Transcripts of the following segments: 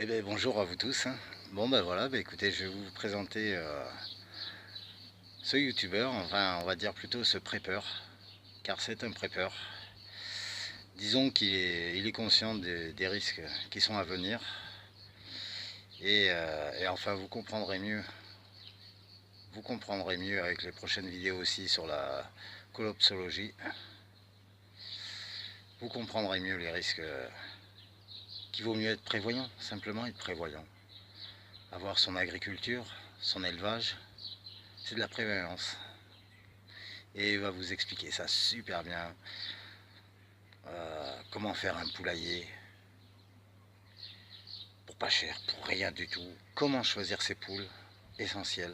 Eh bien bonjour à vous tous. Bon ben voilà, écoutez, je vais vous présenter ce youtubeur, enfin on va dire plutôt ce prepper, car c'est un prepper. Disons qu'il est conscient des risques qui sont à venir et enfin vous comprendrez mieux avec les prochaines vidéos aussi sur la collapsologie. Vous comprendrez mieux les risques, qu'il vaut mieux être prévoyant, simplement être prévoyant. Avoir son agriculture, son élevage, c'est de la prévoyance. Et il va vous expliquer ça super bien. Comment faire un poulailler pour pas cher, pour rien du tout. Comment choisir ses poules, essentiel.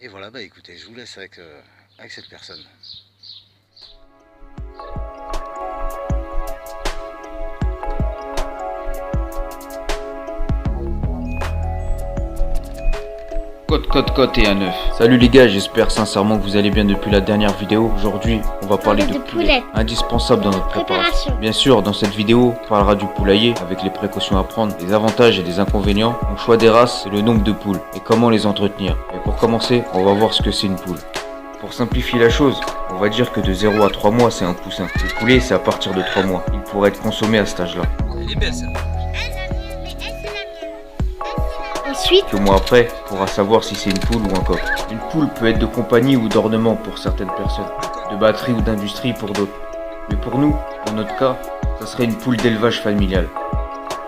Et voilà, écoutez, je vous laisse avec cette personne. Cote et un œuf. Salut les gars, j'espère sincèrement que vous allez bien depuis la dernière vidéo. Aujourd'hui, on va parler de poulet, indispensable dans notre préparation. Bien sûr, dans cette vidéo, on parlera du poulailler avec les précautions à prendre, les avantages et les inconvénients, mon choix des races et le nombre de poules et comment les entretenir. Et pour commencer, on va voir ce que c'est une poule. Pour simplifier la chose, on va dire que de 0 à 3 mois, c'est un poussin. Le poulet, c'est à partir de 3 mois. Il pourrait être consommé à cet âge-là. Elle est belle ça. Ensuite, Quelques mois après, on pourra savoir si c'est une poule ou un coq. Une poule peut être de compagnie ou d'ornement pour certaines personnes, de batterie ou d'industrie pour d'autres. Mais pour nous, dans notre cas, ça serait une poule d'élevage familial.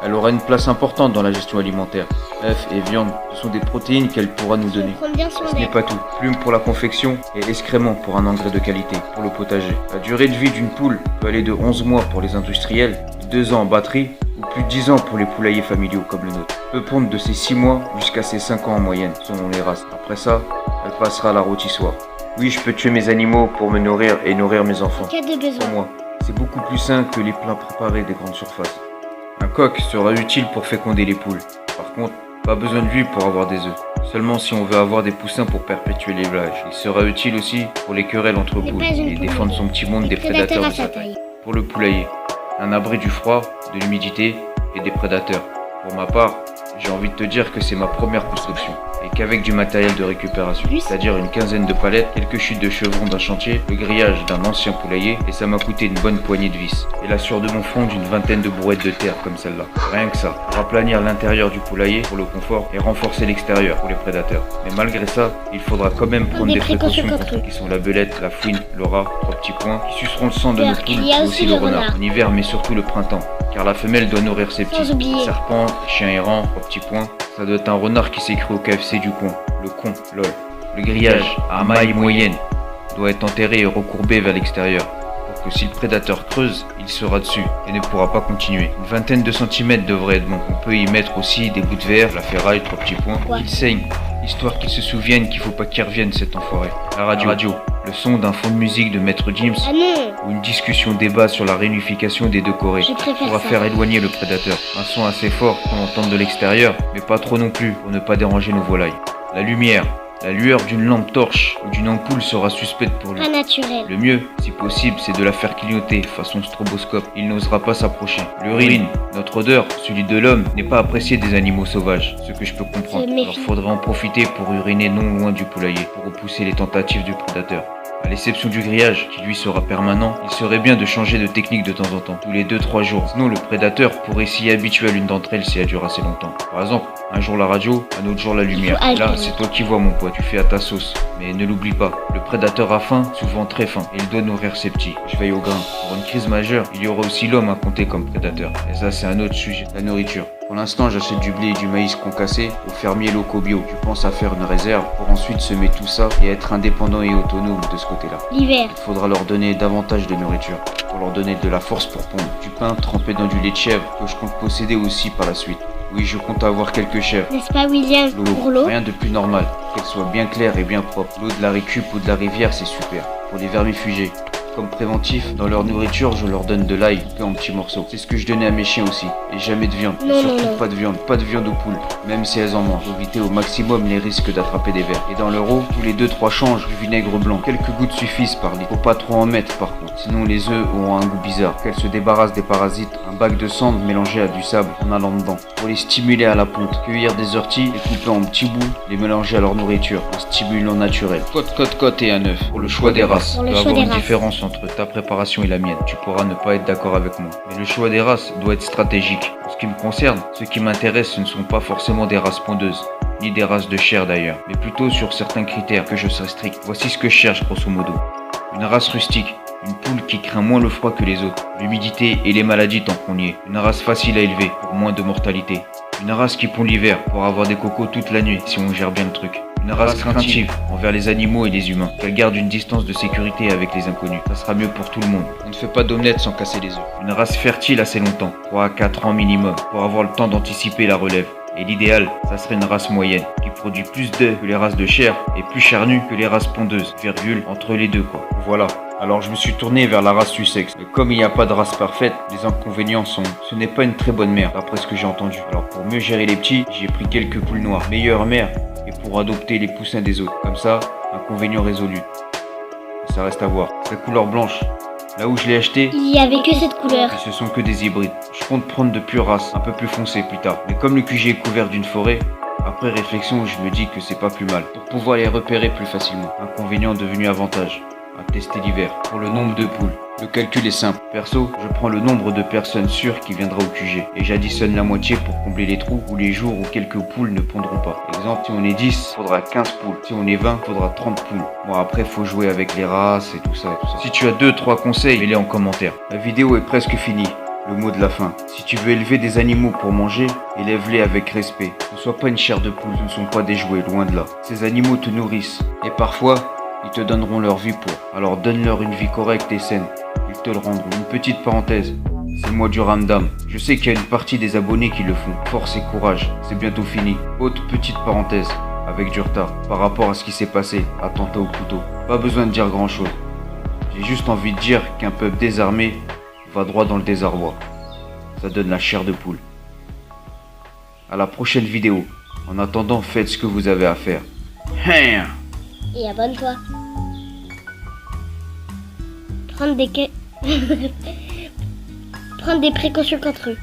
Elle aura une place importante dans la gestion alimentaire. Œufs et viande, ce sont des protéines qu'elle pourra nous donner. prends bien soin Ce n'est d'elle. pas tout. Plume pour la confection et excréments pour un engrais de qualité pour le potager. La durée de vie d'une poule peut aller de 11 mois pour les industriels, 2 ans en batterie ou plus de 10 ans pour les poulaillers familiaux comme le nôtre. Elle peut pondre de ses 6 mois jusqu'à ses 5 ans en moyenne selon les races. Après ça, elle passera à la rôtissoire. Oui, je peux tuer mes animaux pour me nourrir et nourrir mes enfants. En cas de Pour besoin. moi, c'est beaucoup plus sain que les plats préparés des grandes surfaces. Un coq sera utile pour féconder les poules. Par contre, pas besoin de lui pour avoir des œufs. Seulement si on veut avoir des poussins pour perpétuer l'élevage. Il sera utile aussi pour les querelles entre n'est poules pas une et poule. défendre son petit monde des prédateurs à de sa sa taille. taille. Pour le poulailler, un abri du froid, de l'humidité et des prédateurs. Pour ma part, j'ai envie de te dire que c'est ma première construction et qu'avec du matériel de récupération, c'est-à-dire une quinzaine de palettes, quelques chutes de chevrons d'un chantier, le grillage d'un ancien poulailler et ça m'a coûté une bonne poignée de vis et la sueur de mon front d'une vingtaine de brouettes de terre comme celle-là. Rien que ça, pour aplanir l'intérieur du poulailler pour le confort et renforcer l'extérieur pour les prédateurs. Mais malgré ça, il faudra quand même prendre des précautions contre qui sont la belette, la fouine, le rat, 3 petits points, qui suceront le sang de nos poules, Il y a et aussi aussi le le renard. renard. En hiver mais surtout le printemps, car la femelle doit nourrir ses petits. Sans oublier. Serpent, chien errant, 3 petits points. Ça doit être un renard qui s'est cru au KFC du coin. Le con, lol. Le grillage, à maille moyenne, doit être enterré et recourbé vers l'extérieur. Pour que si le prédateur creuse, il sera dessus et ne pourra pas continuer. Une vingtaine de centimètres devrait être bon. On peut y mettre aussi des bouts de verre, la ferraille, 3 petits points. Ouais. Il saigne, histoire qu'il se souvienne qu'il faut pas qu'il revienne cet enfoiré. La radio, le son d'un fond de musique de Maître Gims Ah non, ou une discussion débat sur la réunification des deux Corées je préfère pourra ça. faire éloigner le prédateur. Un son assez fort qu'on entende de l'extérieur, mais pas trop non plus pour ne pas déranger nos volailles. La lumière, la lueur d'une lampe torche ou d'une ampoule sera suspecte pour lui. Pas naturel. Le mieux, si possible, c'est de la faire clignoter façon stroboscope. Il n'osera pas s'approcher. L'urine, notre odeur, celui de l'homme, n'est pas apprécié des animaux sauvages, ce que je peux comprendre. Se méfie. Alors faudrait en profiter pour uriner non loin du poulailler, pour repousser les tentatives du prédateur. À l'exception du grillage, qui lui sera permanent, il serait bien de changer de technique de temps en temps, tous les 2-3 jours. Sinon, le prédateur pourrait s'y habituer à l'une d'entre elles si elle dure assez longtemps. Par exemple, un jour la radio, un autre jour la lumière. Il faut Là, alterner. c'est toi qui vois mon pote, tu fais à ta sauce. Mais ne l'oublie pas, le prédateur a faim, souvent très faim, et il doit nourrir ses petits. Je veille au grain. Pour une crise majeure, il y aura aussi l'homme à compter comme prédateur. Et ça, c'est un autre sujet, la nourriture. Pour l'instant, j'achète du blé et du maïs concassé aux fermiers locaux bio. Je pense à faire une réserve pour ensuite semer tout ça et être indépendant et autonome de ce côté-là. L'hiver. Il faudra leur donner davantage de nourriture, pour leur donner de la force pour pondre. Du pain trempé dans du lait de chèvre que je compte posséder aussi par la suite. Oui, je compte avoir quelques chèvres. N'est-ce pas, William? Pour l'eau. Rien de plus normal, qu'elle soit bien claire et bien propre. L'eau de la récup ou de la rivière, c'est super. Pour les vermifugés, Comme préventif, dans leur nourriture, je leur donne de l'ail coupé en petits morceaux. C'est ce que je donnais à mes chiens aussi. Et jamais de viande. Non, Surtout non. pas de viande aux poules, même si elles en mangent. Pour éviter au maximum les risques d'attraper des vers. Et dans leur eau, tous les 2-3 changes du vinaigre blanc. Quelques gouttes suffisent par litre. Faut pas trop en mettre par contre. Sinon les œufs auront un goût bizarre. Qu'elles se débarrassent des parasites, un bac de cendre mélangé à du sable en allant dedans. Pour les stimuler à la ponte. Cueillir des orties, les couper en petits bouts, les mélanger à leur nourriture. Un stimulant naturel. Côte et un œuf. Pour le choix des races. Pour Il le doit y choix avoir des une races. différence entre ta préparation et la mienne. Tu pourras ne pas être d'accord avec moi. Mais le choix des races doit être stratégique. En ce qui me concerne, ce qui m'intéresse, ce ne sont pas forcément des races pondeuses, ni des races de chair d'ailleurs, mais plutôt sur certains critères que je serai strict. Voici ce que je cherche grosso modo. Une race rustique, une poule qui craint moins le froid que les autres, l'humidité et les maladies tant qu'on y est. Une race facile à élever pour moins de mortalité. Une race qui pond l'hiver pour avoir des cocos toute la nuit si on gère bien le truc. Une race craintive envers les animaux et les humains, qu'elle garde une distance de sécurité avec les inconnus. Ça sera mieux pour tout le monde. On ne fait pas d'omelette sans casser les œufs. Une race fertile assez longtemps, 3 à 4 ans minimum, pour avoir le temps d'anticiper la relève. Et l'idéal, ça serait une race moyenne, qui produit plus d'œufs que les races de chair et plus charnues que les races pondeuses, virgule, entre les deux quoi. Voilà. Alors je me suis tourné vers la race Sussex. Mais comme il n'y a pas de race parfaite, les inconvénients sont, ce n'est pas une très bonne mère, d'après ce que j'ai entendu. Alors pour mieux gérer les petits, j'ai pris quelques poules noires, meilleure mère, et pour adopter les poussins des autres. Comme ça, inconvénient résolu. Ça reste à voir. Sa couleur blanche. Là où je l'ai acheté, Il y avait que cette couleur. ce sont que des hybrides. Je compte prendre de pures races, un peu plus foncées plus tard. Mais comme le QG est couvert d'une forêt, après réflexion, je me dis que c'est pas plus mal. Pour pouvoir les repérer plus facilement. Inconvénient devenu avantage. À tester l'hiver. Pour le nombre de poules. Le calcul est simple. Perso, je prends le nombre de personnes sûres qui viendra au QG. Et j'additionne la moitié pour combler les trous ou les jours où quelques poules ne pondront pas. Exemple, si on est 10, faudra 15 poules. Si on est 20, faudra 30 poules. Bon, après, faut jouer avec les races et tout ça. Si tu as 2-3 conseils, mets-les en commentaire. La vidéo est presque finie. Le mot de la fin. Si tu veux élever des animaux pour manger, élève-les avec respect. Ne sois pas une chair de poule, ce ne sont pas des jouets, loin de là. Ces animaux te nourrissent. Et parfois, ils te donneront leur vie pour. Alors donne-leur une vie correcte et saine. Ils te le rendront. Une petite parenthèse. C'est le mois du Ramdam. Je sais qu'il y a une partie des abonnés qui le font. Force et courage. C'est bientôt fini. Autre petite parenthèse. Avec du retard. Par rapport à ce qui s'est passé. Attentat au couteau. Pas besoin de dire grand chose. J'ai juste envie de dire qu'un peuple désarmé va droit dans le désarroi. Ça donne la chair de poule. À la prochaine vidéo. En attendant, faites ce que vous avez à faire. Et abonne-toi. Prendre des précautions contre eux.